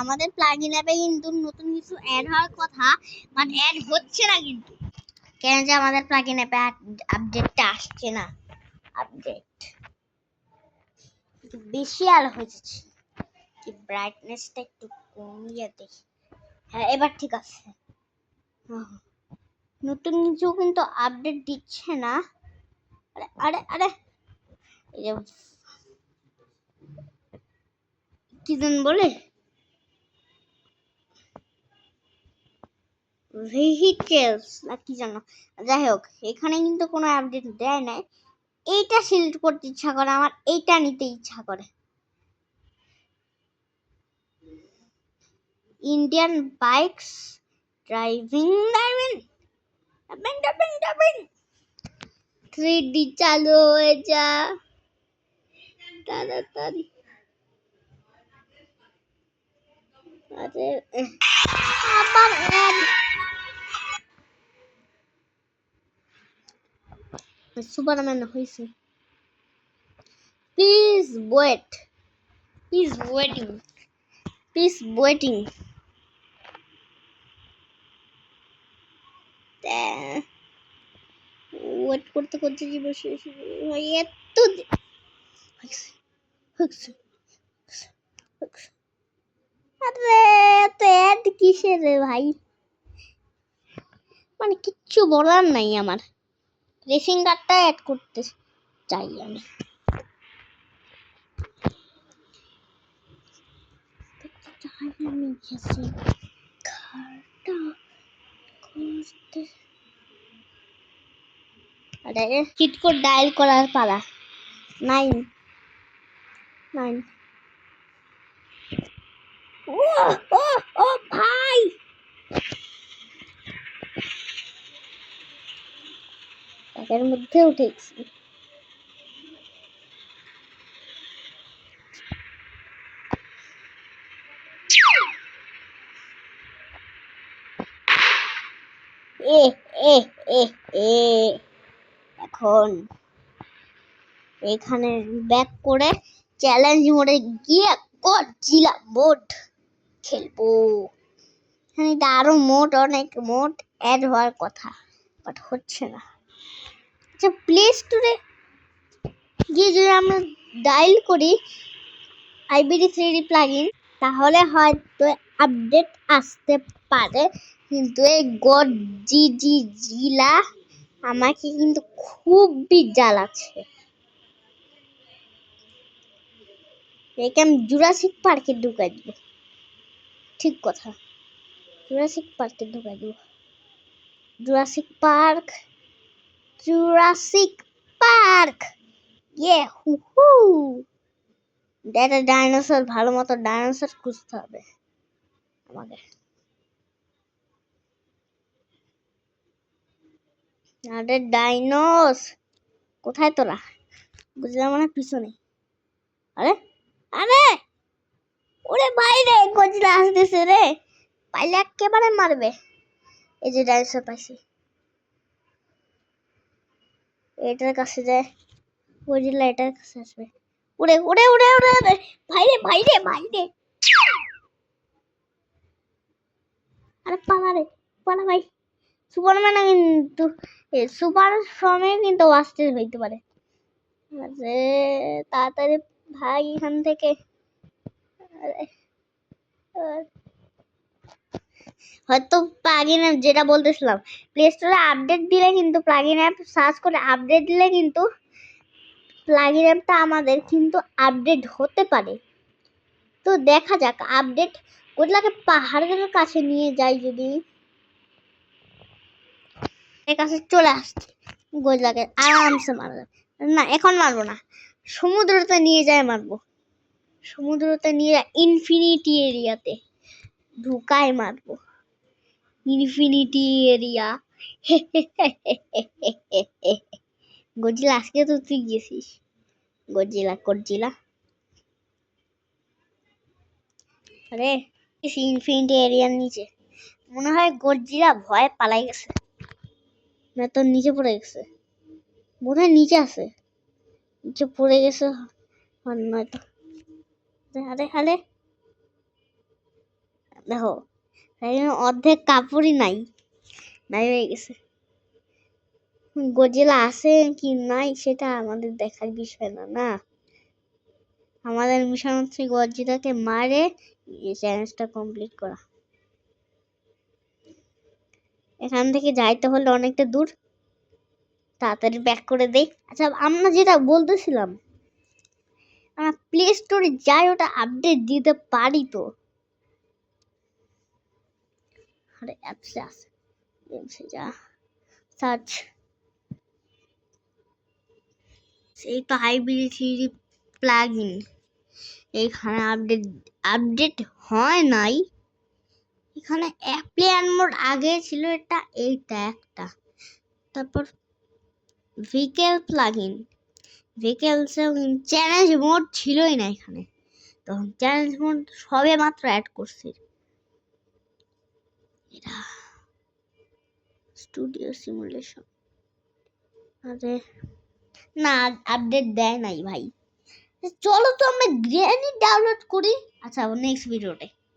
আমাদের প্লাগইন অ্যাপে কিন্তু নতুন কিছু অ্যাড হওয়ার কথা, বাট অ্যাড হচ্ছে না কিন্তু। কেন যে আমাদের প্লাগইন অ্যাপে আপডেটটা আসছে না। আপডেট একটু বেশি আলো হয়েছে, কি ব্রাইটনেসটা একটু কমিয়ে দেখি। হ্যাঁ, এবার ঠিক আছে। নতুন কিছু কিন্তু আপডেট দিচ্ছে না। আরে আরে আরে এই যে কি যেন বলে, ভেহিকেলস না কি জানো, যাই হোক এখানে কিন্তু কোনো আপডেট দেয় নাই। এইটা সিলেক্ট করতে ইচ্ছা করে আমার, এইটা নিতে ইচ্ছা করে। ইন্ডিয়ান বাইকস ড্রাইভিং 3D চালু হয়ে যা তাড়াতাড়ি। আরে আবার সুপারম্যান হয়েছে। Please wait, please waiting, please waiting. Wait করতে করতে যে বসে এত আরে এত অ্যাড কিসের রে ভাই, মানে কিচ্ছু বলার নাই আমার। রেসিং কারটা অ্যাড করতে চাই আমি। আরে চিট কোড ডায়াল করার পালা। 9 ও ও ও ভাই, এর মধ্যে উঠেছি। এ এ এ এ এখন এখানে ব্যাক করে চ্যালেঞ্জ মোডে গিয়ে গডজিলা মোড খেলবো। এখানে আরো মোড, অনেক মোড অ্যাড হওয়ার কথা, বাট হচ্ছে না। আচ্ছা, প্লে স্টোরে গিয়ে যদি আমরা ডায়াল করি আইবিডি 3D প্লাগইন, তাহলে হয়তো আপডেট আসতে পারে। কিন্তু এই গডজিলা আমাকে কিন্তু খুবই জ্বালাচ্ছে। একে আমি জুরাসিক পার্কে ঢুকাই দিব। ঠিক কথা, জুরাসিক পার্কে ঢুকাই দিব। জুরাসিক পার্ক, জুরাসিক পার্ক, ইয়ে হু হু। ডাইনোসর, ভালো মতো ডাইনোসর খুঁজতে হবে আমাকে। আরে ডাইনোস কোথায় তোরা? বুঝলাম না, পিছনে। আরে আরে ওরে বাইরে গজিলা আসতেছে রে, পাইলে একেবারে মারবে। এই যে ডাইনোসর পাইছি, এটার কাছে যায়, গজিলা এটার কাছে আসবে। উড়ে উড়ে উড়ে উড়ে ভাইরে ভাইরে ভাইরে। আরে পালা রে, পালা ভাই। সুপারম্যান কিন্তু সুপার ফর্মে কিন্তু আসতে হইতে পারে। আরে তাড়াতাড়ি ভাই এখান থেকে। হয়তো প্লাগইন অ্যাপ, যেটা বলতেছিলাম, প্লে স্টোরে আপডেট দিলে কিন্তু প্লাগইন অ্যাপ সার্চ করে আপডেট দিলে কিন্তু প্লাগইন অ্যাপটা আমাদের কিন্তু আপডেট হতে পারে। তো দেখা যাক আপডেট ওগুলাকে পাহাড়ের কাছে নিয়ে যাই, যদি এর কাছে চলে আসছে গোজলাকে আরামসে মারা যাবে। না এখন মারবো না, সমুদ্রতে নিয়ে যায় মারবো। সমুদ্রতে নিয়ে ইনফিনিটি এরিয়াতে ঢুকায় মারবো। Infinity area. গজিলা আজকে তো তুই গেছিস। গজিলা গজিলা আরে ইনফিনিটি এরিয়ার নিচে মনে হয় গজিলা ভয়ে পালাই গেছে, না তোর নিচে পড়ে গেছে। মনে হয় নিচে আছে, নিচে পড়ে গেছে নয়তো। আরে আরে দেখো এখানে অর্ধেক কাপড়ই নাই হয়ে গেছে। গজিলা আছে কি নাই সেটা আমাদের দেখার বিষয় না। না, আমাদের মিশন হচ্ছে গজিলাকে মারে এই চ্যালেঞ্জটা কমপ্লিট করা। এখান থেকে যাইতে হলে অনেকটা দূর, তাড়াতাড়ি ব্যাক করে দেই। আচ্ছা, আমরা যেটা বলতেছিলাম, আমরা প্লে স্টোরে যাই, ওটা আপডেট দিতে পারি তো? আরে অ্যাপসে আছে, অ্যাপসে যা সার্চ, এই তো হাইব্রিড প্লাগইন। এইখানে আপডেট হয় নাই। এখানে প্লেয়ার মোড আগে ছিল, এইটা একটা। তারপর ভিকেল প্লাগইন, ভিকেলসে চ্যালেঞ্জ মোড ছিলই না এখানে, তখন চ্যালেঞ্জ মোড সবে মাত্র অ্যাড করছে। এটা স্টুডিও সিমুলেশন, আরে না, আপডেট দেয় নাই ভাই। চলো তো আমরা গ্র্যানি ডাউনলোড করি। আচ্ছা, নেক্সট ভিডিওতে।